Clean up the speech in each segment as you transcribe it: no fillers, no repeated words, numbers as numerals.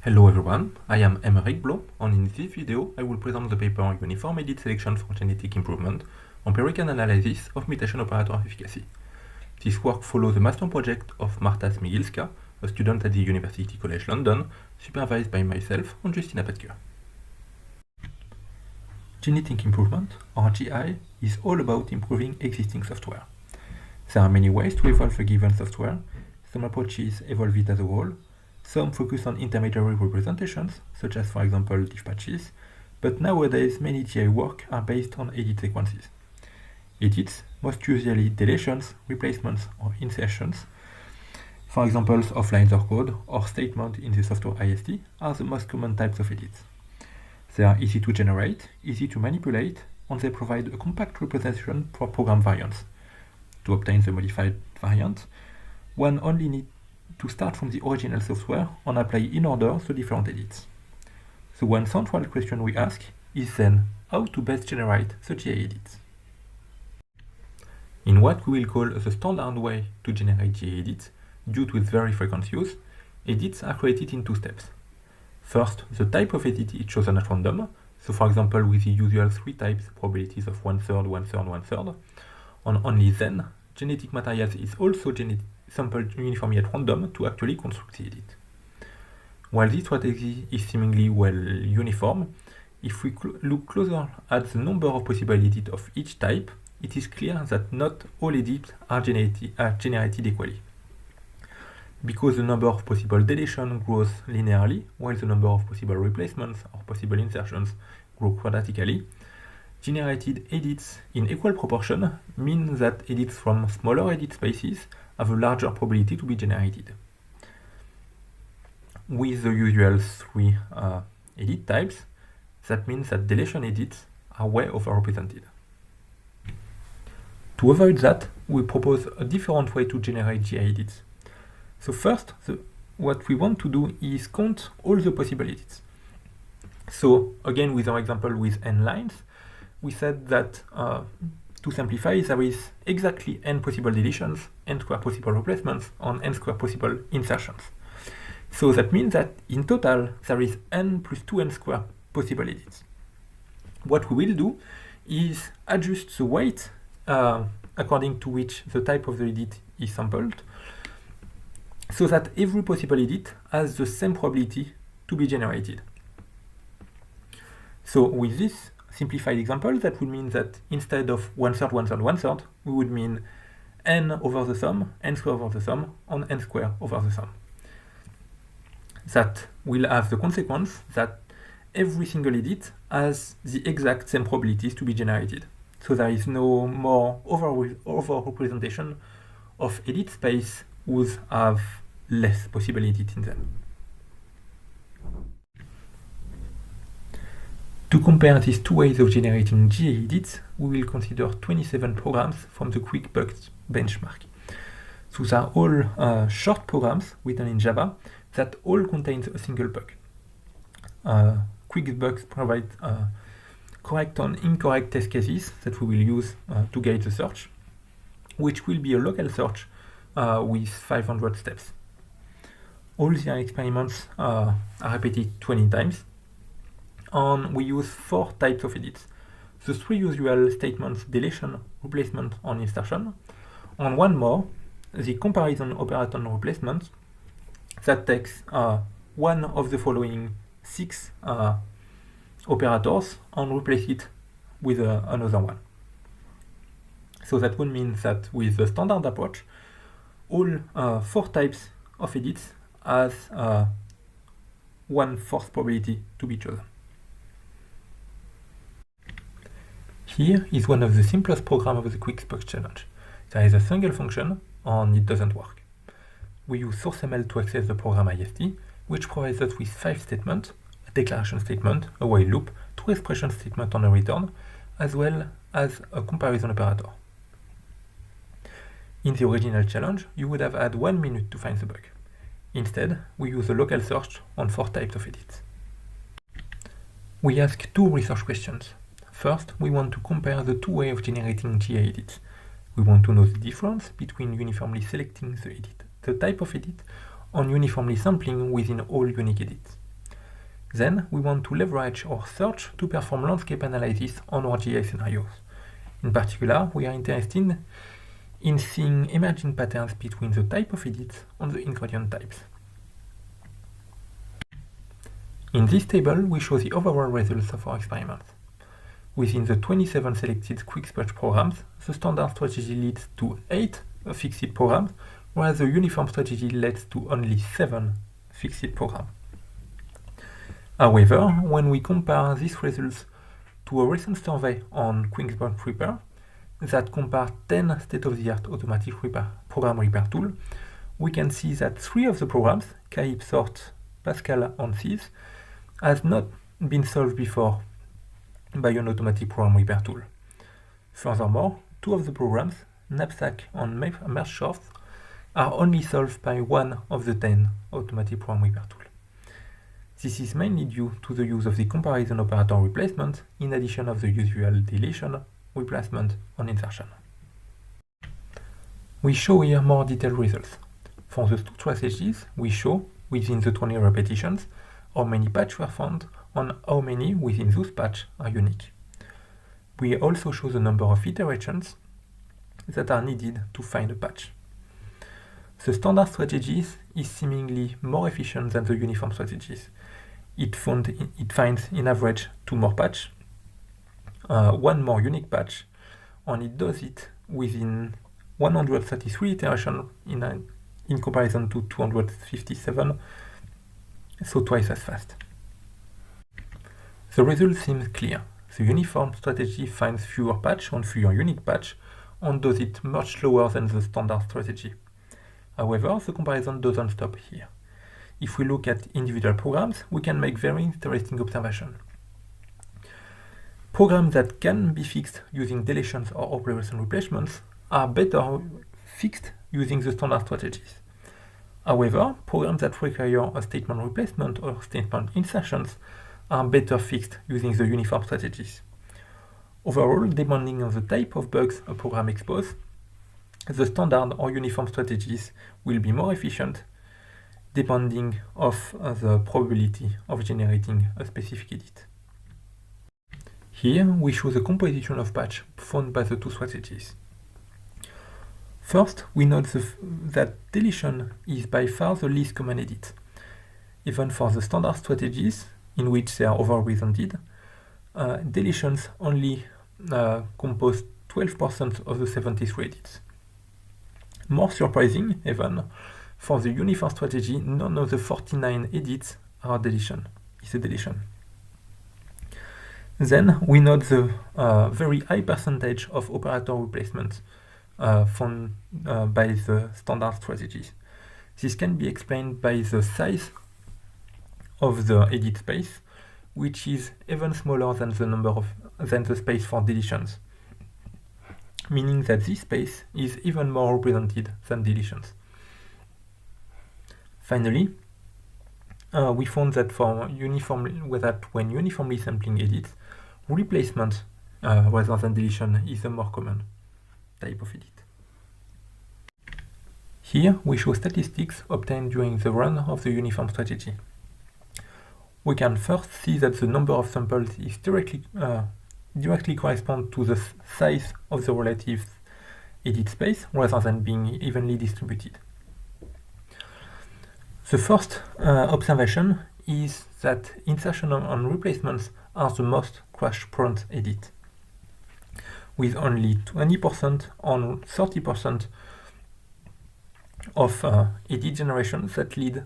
Hello everyone, I am Empirical, and in this video I will present the paper Uniform Edit Selection for Genetic Improvement, Empirical Analysis of Mutation Operator Efficacy. This work follows the master project of Marta Smigilska, a student at the University College London, supervised by myself and Justina Petker. Genetic improvement, or GI, is all about improving existing software. There are many ways to evolve a given software. Some approaches evolve it as a whole. Some focus on intermediary representations, such as, for example, diff patches, but nowadays many GI work are based on edit sequences. Edits, most usually deletions, replacements, or insertions, for examples of lines of code or statement in the software IST, are the most common types of edits. They are easy to generate, easy to manipulate, and they provide a compact representation for program variants. To obtain the modified variant, one only needs to start from the original software and apply in order the different edits. The one central question we ask is then how to best generate the GI edits. In what we will call the standard way to generate GI edits, due to its very frequent use, edits are created in two steps. First, the type of edit is chosen at random, so for example with the usual three types probabilities of 1/3, 1/3, 1/3, and only then genetic materials is also sampled uniformly at random to actually construct the edit. While this strategy is seemingly well uniform, if we look closer at the number of possible edits of each type, it is clear that not all edits are generated equally. Because the number of possible deletions grows linearly, while the number of possible replacements or possible insertions grow quadratically, generated edits in equal proportion mean that edits from smaller edit spaces have a larger probability to be generated. With the usual three edit types, that means that deletion edits are way overrepresented. To avoid that, we propose a different way to generate GI edits. So first, what we want to do is count all the possible edits. So again, with our example with n lines, we said that to simplify, there is exactly n possible deletions, n square possible replacements, and n square possible insertions. So that means that in total, there is n plus 2n square possible edits. What we will do is adjust the weight according to which the type of the edit is sampled, so that every possible edit has the same probability to be generated. So with this simplified example, that would mean that instead of 1/3, 1/3, 1/3, we would mean n over the sum, n square over the sum, and n square over the sum. That will have the consequence that every single edit has the exact same probabilities to be generated. So there is no more over-representation of edit space whose have less possible edits in them. To compare these two ways of generating GI edits, we will consider 27 programs from the QuixBugs benchmark. Those are all short programs written in Java that all contain a single bug. QuixBugs provide correct and incorrect test cases that we will use to guide the search, which will be a local search with 500 steps. All the experiments are repeated 20 times, and we use 4 types of edits. The 3 usual statements: deletion, replacement, and insertion, and one more, the comparison operator replacement, that takes one of the following 6 operators and replace it with another one. So that would mean that with the standard approach, all 4 types of edits has 1/4 probability to be chosen. Here is one of the simplest programs of the QuixBugs challenge. There is a single function and it doesn't work. We use sourceML to access the program IST, which provides us with 5 statements: a declaration statement, a while loop, 2 expression statements and a return, as well as a comparison operator. In the original challenge, you would have had 1 minute to find the bug. Instead, we use a local search on 4 types of edits. We ask 2 research questions. First, we want to compare the 2 ways of generating GI edits. We want to know the difference between uniformly selecting the type of edit, and uniformly sampling within all unique edits. Then we want to leverage our search to perform landscape analysis on our GI scenarios. In particular, we are interested in seeing emerging patterns between the type of edits and the ingredient types. In this table, we show the overall results of our experiments. Within the 27 selected QuixBugs programs, the standard strategy leads to 8 fixed programs, whereas the uniform strategy leads to only 7 fixed programs. However, when we compare these results to a recent survey on QuixBugs Repair that compared 10 state-of-the-art automatic program repair tools, we can see that 3 of the programs, Caip, Sort, Pascal, and Sys, has not been solved before by an automatic program repair tool. Furthermore, 2 of the programs, Knapsack and Merge Shorts, are only solved by 1 of the 10 automatic program repair tools. This is mainly due to the use of the comparison operator replacement in addition of the usual deletion, replacement, and insertion. We show here more detailed results. For the 2 strategies, we show, within the 20 repetitions, how many patches were found and how many within those patches are unique. We also show the number of iterations that are needed to find a patch. The standard strategies is seemingly more efficient than the uniform strategies. It finds in average 2 more patches, 1 more unique patch, and it does it within 133 iterations in comparison to 257, so twice as fast. The result seems clear. The uniform strategy finds fewer patches and fewer unique patches and does it much slower than the standard strategy. However, the comparison doesn't stop here. If we look at individual programs, we can make very interesting observations. Programs that can be fixed using deletions or operation replacements are better fixed using the standard strategies. However, programs that require a statement replacement or statement insertions are better fixed using the uniform strategies. Overall, depending on the type of bugs a program exposes, the standard or uniform strategies will be more efficient depending on the probability of generating a specific edit. Here we show the composition of patches found by the 2 strategies. First, we note that deletion is by far the least common edit. Even for the standard strategies, in which they are overrepresented, deletions only compose 12% of the 73 edits. More surprising, even, for the uniform strategy, none of the 49 edits are a deletion. Then we note the very high percentage of operator replacements found by the standard strategies. This can be explained by the size of the edit space, which is even smaller than the space for deletions, meaning that this space is even more represented than deletions. Finally, we found that when uniformly sampling edits, replacement rather than deletion is a more common type of edit. Here we show statistics obtained during the run of the uniform strategy. We can first see that the number of samples is directly correspond to the size of the relative edit space rather than being evenly distributed. The first observation is that insertion and replacements are the most crash-prone edit, with only 20% and 30% of edit generations that lead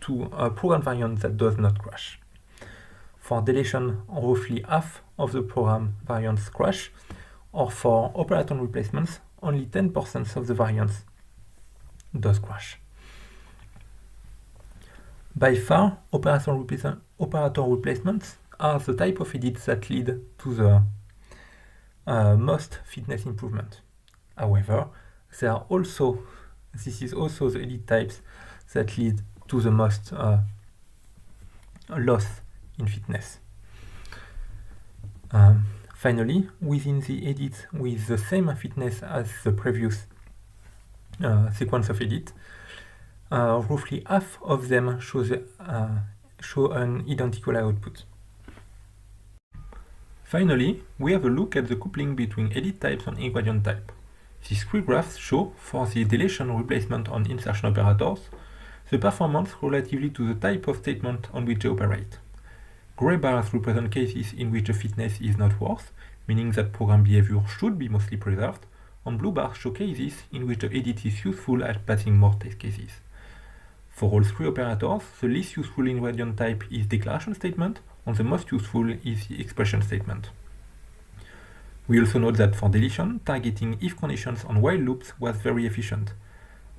to a program variant that does not crash. For deletion, roughly half of the program variants crash, or for operator replacements, only 10% of the variants does crash. By far, operator replacements are the type of edits that lead to the most fitness improvement. However, this is also the edit types that lead to the most loss in fitness. Finally, within the edits with the same fitness as the previous sequence of edit, roughly half of them show the show an identical output. Finally, we have a look at the coupling between edit types and ingredient type. These three graphs show, for the deletion, replacement, and insertion operators, the performance relatively to the type of statement on which they operate. Gray bars represent cases in which the fitness is not worse, meaning that program behavior should be mostly preserved, and blue bars show cases in which the edit is useful at passing more test cases. For all three operators, the least useful ingredient type is declaration statement, and the most useful is the expression statement. We also note that for deletion, targeting if conditions and while loops was very efficient.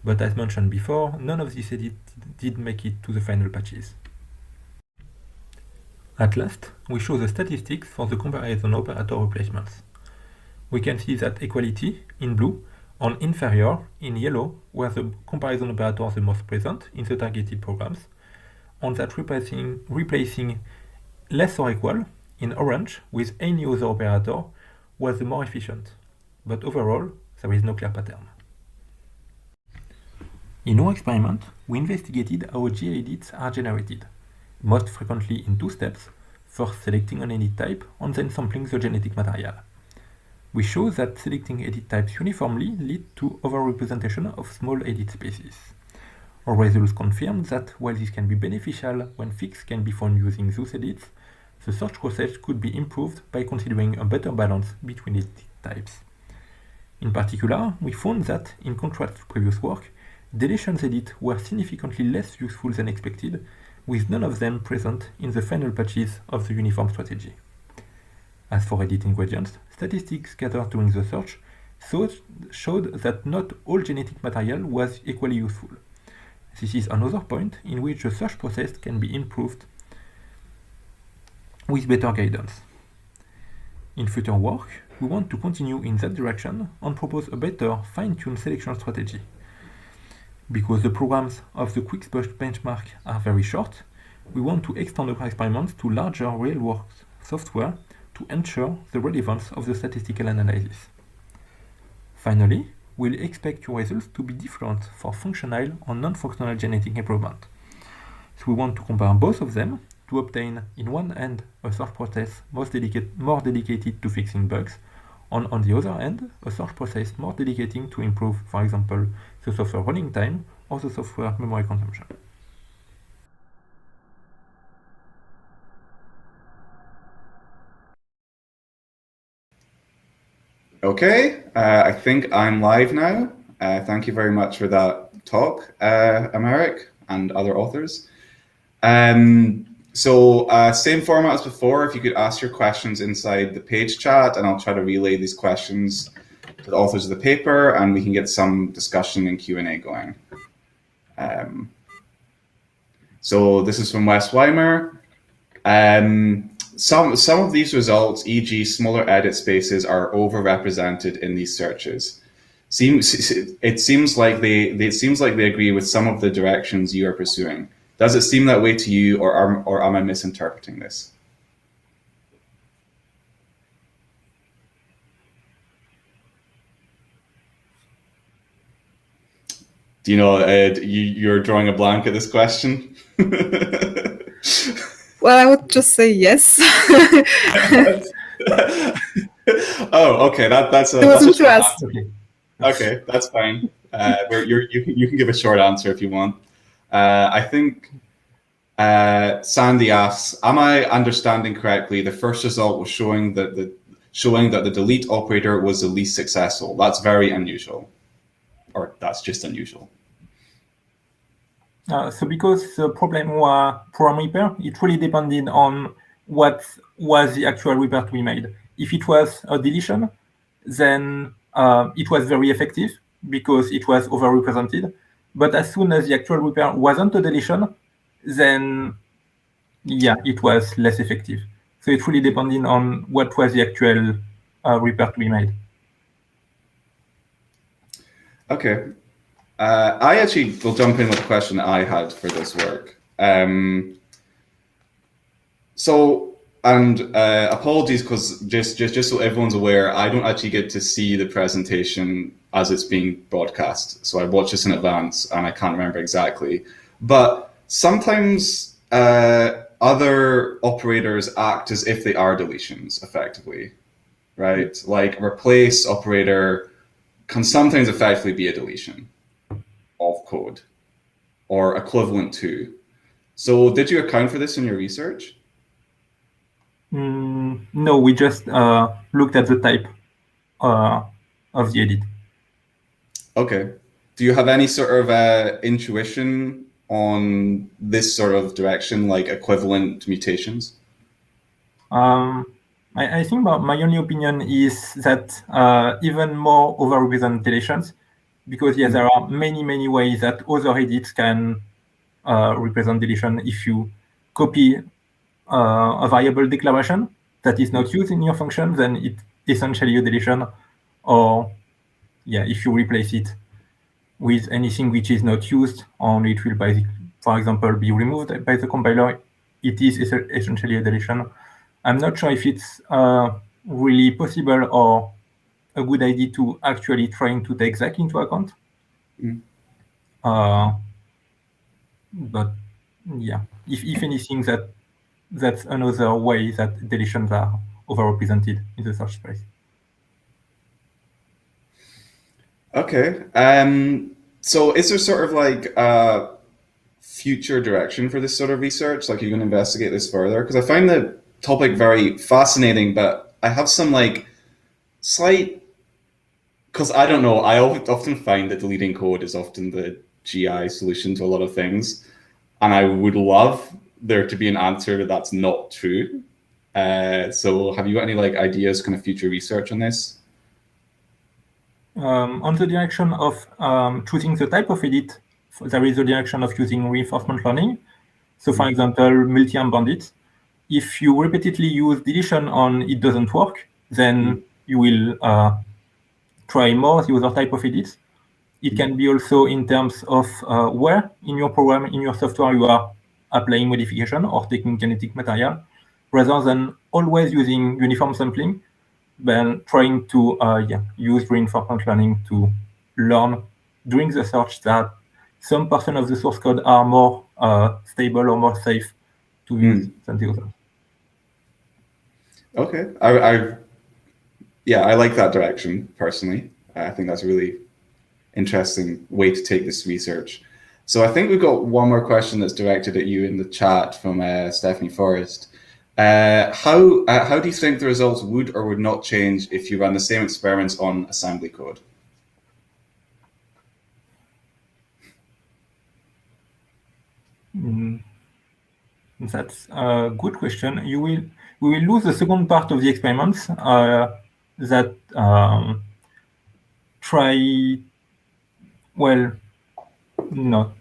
But as mentioned before, none of these edits did make it to the final patches. At last, we show the statistics for the comparison operator replacements. We can see that equality, in blue, and inferior, in yellow, were the comparison operators the most present in the targeted programs, and that replacing less or equal, in orange, with any other operator, was the more efficient. But overall, there is no clear pattern. In our experiment, we investigated how GA edits are generated, most frequently in two steps, first selecting an edit type and then sampling the genetic material. We show that selecting edit types uniformly leads to overrepresentation of small edit spaces. Our results confirm that while this can be beneficial when fixes can be found using those edits, the search process could be improved by considering a better balance between edit types. In particular, we found that, in contrast to previous work, deletions edits were significantly less useful than expected, with none of them present in the final patches of the uniform strategy. As for edit ingredients, statistics gathered during the search showed that not all genetic material was equally useful. This is another point in which the search process can be improved with better guidance. In future work, we want to continue in that direction and propose a better fine-tuned selection strategy. Because the programs of the QuixBugs benchmark are very short, we want to extend our experiments to larger real-world software to ensure the relevance of the statistical analysis. Finally, we'll expect your results to be different for functional and non-functional genetic improvement. So we want to compare both of them to obtain, in one end, a search process more dedicated to fixing bugs, and on the other end, a search process more dedicated to improve, for example, the software running time or the software memory consumption. Okay, I think I'm live now. Thank you very much for that talk, Americ and other authors. Same format as before. If you could ask your questions inside the page chat, and I'll try to relay these questions to the authors of the paper, and we can get some discussion and Q&A going. So this is from Wes Weimer. Some of these results, e.g. smaller edit spaces, are overrepresented in these searches. It seems like they agree with some of the directions you are pursuing. Does it seem that way to you, or am I misinterpreting this? Do you know, you're drawing a blank at this question? Well, I would just say yes. Oh, okay. That's a. It wasn't to us. Okay, that's fine. You can give a short answer if you want. I think Sandy asks, "Am I understanding correctly? The first result was showing that the delete operator was the least successful. That's very unusual, or that's just unusual." So because the problem was program repair, it really depended on what was the actual repair to be made. If it was a deletion, then it was very effective because it was overrepresented. But as soon as the actual repair wasn't a deletion, then yeah, it was less effective. So it really depended on what was the actual repair to be made. Okay. I actually will jump in with a question that I had for this work. Apologies, because just so everyone's aware, I don't actually get to see the presentation as it's being broadcast. So I watched this in advance and I can't remember exactly. But sometimes other operators act as if they are deletions, effectively, right? Like a replace operator can sometimes effectively be a deletion of code or equivalent to. So did you account for this in your research? No, we just looked at the type of the edit. Okay. Do you have any sort of intuition on this sort of direction, like equivalent mutations? I think my only opinion is that even more overrepresent deletions, because yes, there are many ways that other edits can represent deletion. If you copy a variable declaration that is not used in your function, then it's essentially a deletion. Or yeah, if you replace it with anything which is not used, or it will, for example, be removed by the compiler, it is essentially a deletion. I'm not sure if it's really possible or a good idea to actually trying to take that into account. But yeah, if anything, that's another way that deletions are overrepresented in the search space. Okay. So is there sort of like a future direction for this sort of research? Like, you're going to investigate this further? Because I find the topic very fascinating, but I have some like slight, because I don't know, I often find that deleting code is often the GI solution to a lot of things. And I would love there to be an answer that's not true. So have you got any like ideas, kind of future research on this? On the direction of choosing the type of edit, there is a direction of using reinforcement learning. So for example, multi-arm bandits, if you repeatedly use deletion on it doesn't work, then you will try more the other type of edits. It can be also in terms of where in your program, in your software, you are applying modification or taking genetic material, rather than always using uniform sampling, then trying to use reinforcement learning to learn during the search that some portion of the source code are more stable or more safe to use than the others. Okay. I like that direction personally. I think that's a really interesting way to take this research. So I think we've got one more question that's directed at you in the chat from Stephanie Forrest. How do you think the results would or would not change if you ran the same experiments on assembly code? That's a good question. We will lose the second part of the experiments that try. Well, no.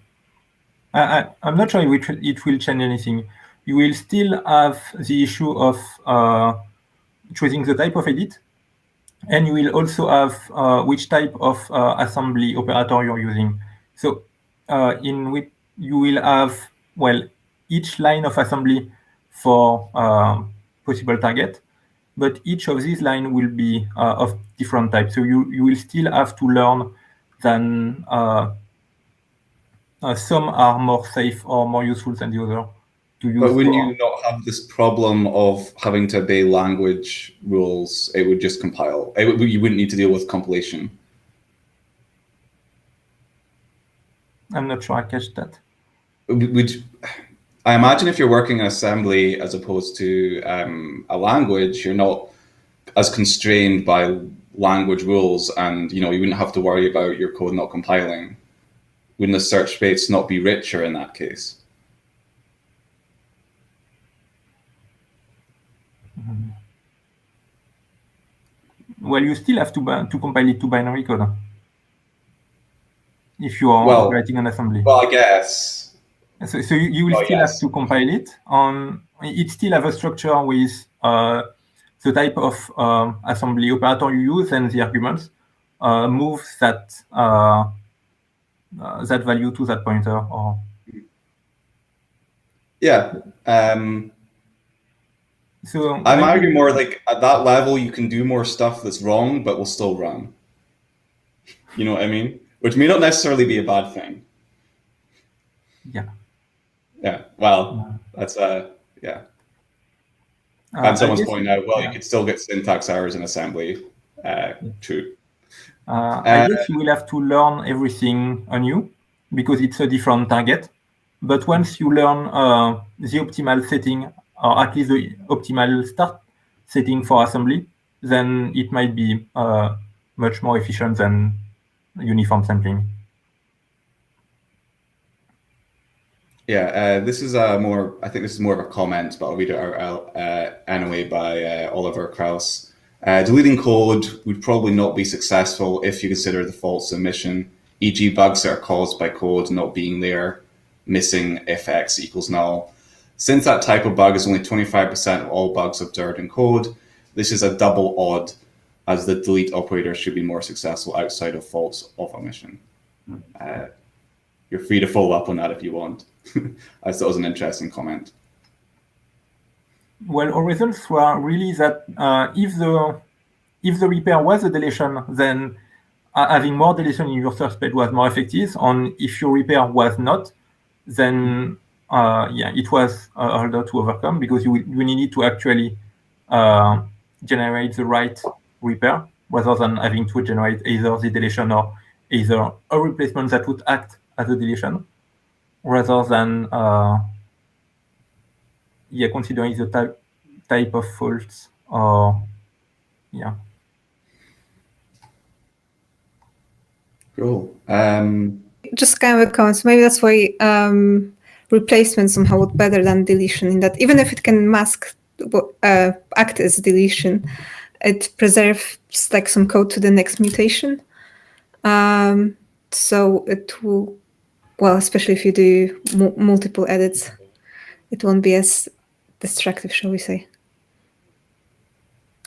I'm not sure it will change anything. You will still have the issue of choosing the type of edit, and you will also have which type of assembly operator you're using. So in which you will have, well, each line of assembly for possible target, but each of these lines will be of different types. So you will still have to learn than some are more safe or more useful than the other to use. But wouldn't you not have this problem of having to obey language rules? It would just compile. You wouldn't need to deal with compilation. I'm not sure I catch that. I imagine if you're working in assembly as opposed to a language, you're not as constrained by language rules, and you wouldn't have to worry about your code not compiling. Wouldn't the search space not be richer in that case? Well, you still have to compile it to binary code if you are writing an assembly. Well, I guess. So you will still have to compile it on. It still have a structure with the type of assembly operator you use and the arguments move that that value to that pointer. Or yeah. So I'm arguing more like at that level you can do more stuff that's wrong, but will still run. You know what I mean? Which may not necessarily be a bad thing. Yeah. Yeah. Well, That's yeah. And someone's pointing out, well, you could still get syntax errors in assembly. True. I guess you will have to learn everything anew because it's a different target. But once you learn the optimal setting, or at least the optimal start setting for assembly, then it might be much more efficient than uniform sampling. Yeah, this is more. I think this is more of a comment, but I'll read it out anyway by Oliver Krauss. Deleting code would probably not be successful if you consider the fault submission, e.g., bugs that are caused by code not being there, missing if x equals null. Since that type of bug is only 25% of all bugs observed in code, this is a double odd, as the delete operator should be more successful outside of faults of omission. You're free to follow up on that if you want. I thought it was an interesting comment. Well, our results were really that if the repair was a deletion, then having more deletion in your source page was more effective. And if your repair was not, then yeah, it was harder to overcome because you needed to actually generate the right repair rather than having to generate either the deletion or either a replacement that would act as a deletion, rather than yeah, considering the type of faults or yeah. Cool. Just kind of a comment. So maybe that's why replacement somehow would better than deletion, in that even if it can mask act as deletion, it preserves like some code to the next mutation. So it will, well, especially if you do multiple edits, it won't be as destructive, shall we say.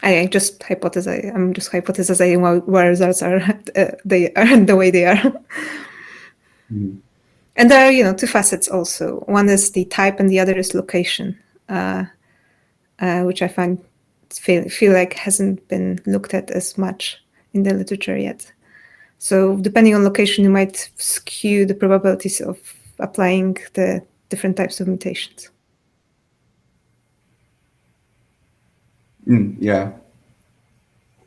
I'm just hypothesizing why results are they are the way they are. Mm-hmm. And there are, two facets also. One is the type, and the other is location, which I feel like hasn't been looked at as much in the literature yet. So depending on location, you might skew the probabilities of applying the different types of mutations. Yeah.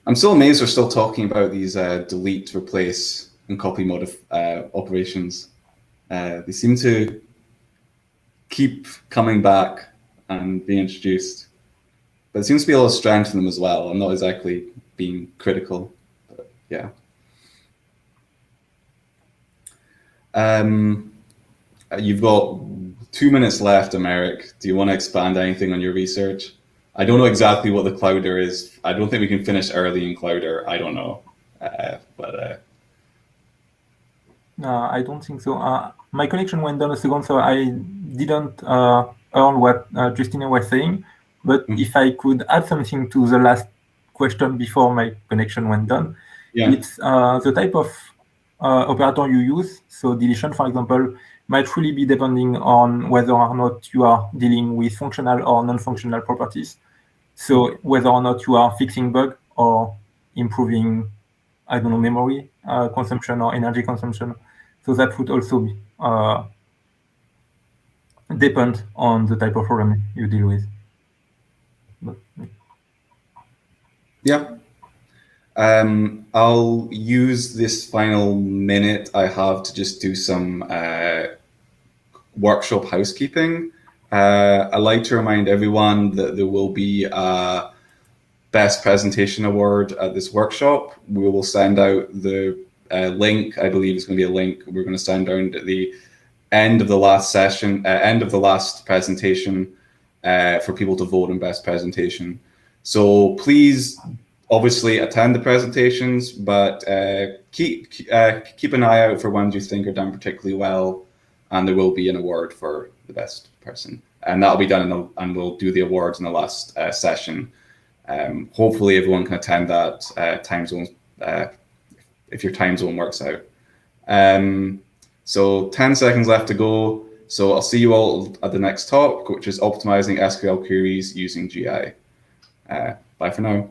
I'm still amazed we're still talking about these delete, replace, and copy operations. They seem to keep coming back and being introduced. But there seems to be a lot of strength in them as well. I'm not exactly being critical, but yeah. You've got 2 minutes left, Americ. Do you want to expand anything on your research? I don't know exactly what the Clowder is. I don't think we can finish early in Clowder. I don't know. I don't think so. My connection went down a second, so I didn't earn what Justina was saying. But if I could add something to the last question before my connection went down, it's the type of operator you use. So deletion, for example, might really be depending on whether or not you are dealing with functional or non-functional properties. So whether or not you are fixing bug or improving, I don't know, memory consumption or energy consumption. So that would also be depend on the type of problem you deal with. But, yeah. I'll use this final minute I have to just do some workshop housekeeping. I'd like to remind everyone that there will be a Best Presentation Award at this workshop. We will send out the link. I believe it's going to be a link we're going to send out at the end of the last session, end of the last presentation for people to vote on Best Presentation. So please, obviously, attend the presentations, but keep an eye out for ones you think are done particularly well, and there will be an award for the best person, and that'll be done and we'll do the awards in the last session. Hopefully, everyone can attend that time zone if your time zone works out. So 10 seconds left to go. So I'll see you all at the next talk, which is optimizing SQL queries using GI. Bye for now.